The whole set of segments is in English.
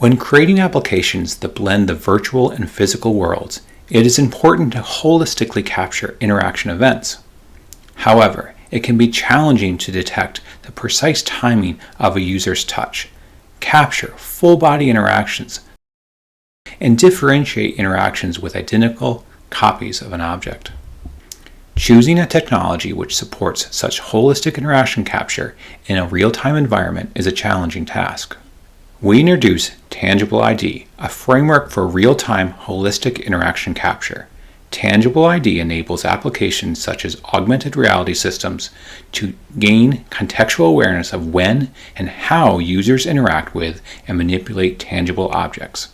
When creating applications that blend the virtual and physical worlds, it is important to holistically capture interaction events. However, it can be challenging to detect the precise timing of a user's touch, capture full-body interactions, and differentiate interactions with identical copies of an object. Choosing a technology which supports such holistic interaction capture in a real-time environment is a challenging task. We introduce TangibleID, a framework for real-time holistic interaction capture. TangibleID enables applications such as augmented reality systems to gain contextual awareness of when and how users interact with and manipulate tangible objects.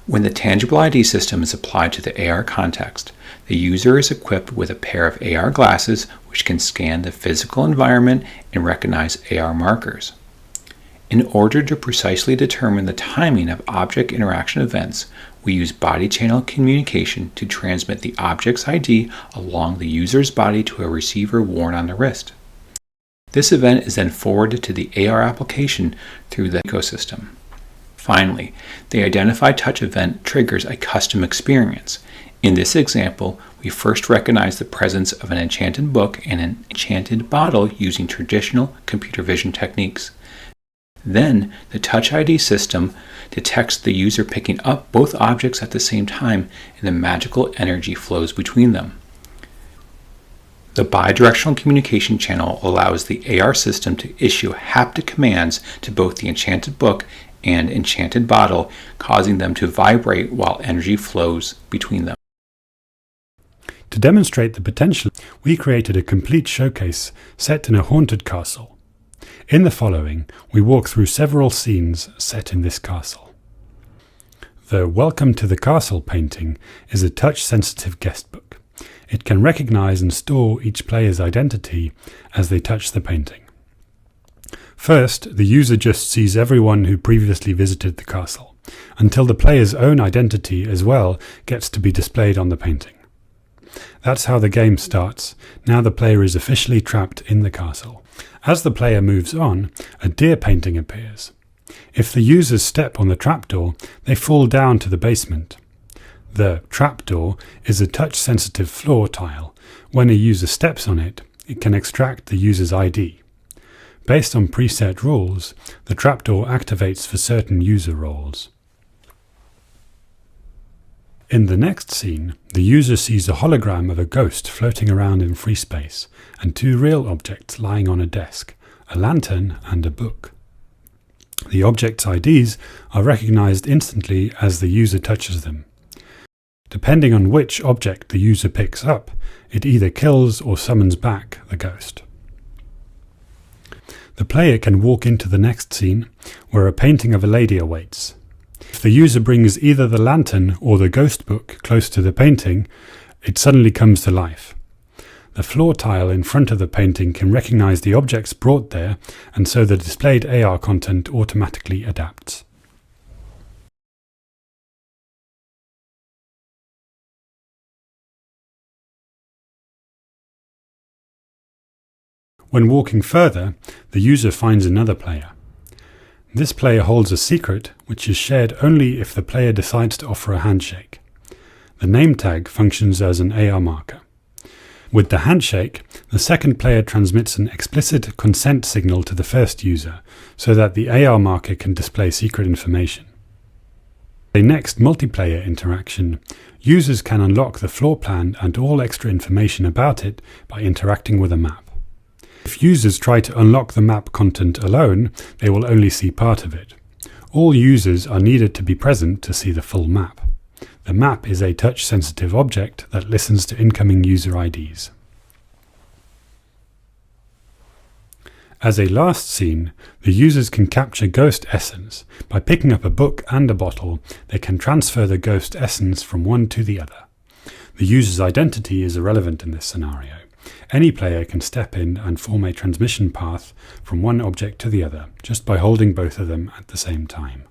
When the TangibleID system is applied to the AR context, the user is equipped with a pair of AR glasses which can scan the physical environment and recognize AR markers. In order to precisely determine the timing of object interaction events, we use body channel communication to transmit the object's ID along the user's body to a receiver worn on the wrist. This event is then forwarded to the AR application through the ecosystem. Finally, the identified touch event triggers a custom experience. In this example, we first recognize the presence of an enchanted book and an enchanted bottle using traditional computer vision techniques. Then, the Touch ID system detects the user picking up both objects at the same time, and the magical energy flows between them. The bidirectional communication channel allows the AR system to issue haptic commands to both the enchanted book and enchanted bottle, causing them to vibrate while energy flows between them. To demonstrate the potential, we created a complete showcase set in a haunted castle. In the following, we walk through several scenes set in this castle. The Welcome to the Castle painting is a touch-sensitive guestbook. It can recognize and store each player's identity as they touch the painting. First, the user just sees everyone who previously visited the castle, until the player's own identity as well gets to be displayed on the painting. That's how the game starts. Now the player is officially trapped in the castle. As the player moves on, a deer painting appears. If the users step on the trapdoor, they fall down to the basement. The trapdoor is a touch-sensitive floor tile. When a user steps on it, it can extract the user's ID. Based on preset rules, the trapdoor activates for certain user roles. In the next scene, the user sees a hologram of a ghost floating around in free space, and two real objects lying on a desk, a lantern and a book. The objects' IDs are recognized instantly as the user touches them. Depending on which object the user picks up, it either kills or summons back the ghost. The player can walk into the next scene, where a painting of a lady awaits. If the user brings either the lantern or the ghost book close to the painting, it suddenly comes to life. The floor tile in front of the painting can recognize the objects brought there, and so the displayed AR content automatically adapts. When walking further, the user finds another player. This player holds a secret which is shared only if the player decides to offer a handshake. The name tag functions as an AR marker. With the handshake, the second player transmits an explicit consent signal to the first user so that the AR marker can display secret information. In the next multiplayer interaction, users can unlock the floor plan and all extra information about it by interacting with a map. If users try to unlock the map content alone, they will only see part of it. All users are needed to be present to see the full map. The map is a touch-sensitive object that listens to incoming user IDs. As a last scene, the users can capture ghost essence. By picking up a book and a bottle, they can transfer the ghost essence from one to the other. The user's identity is irrelevant in this scenario. Any player can step in and form a transmission path from one object to the other just by holding both of them at the same time.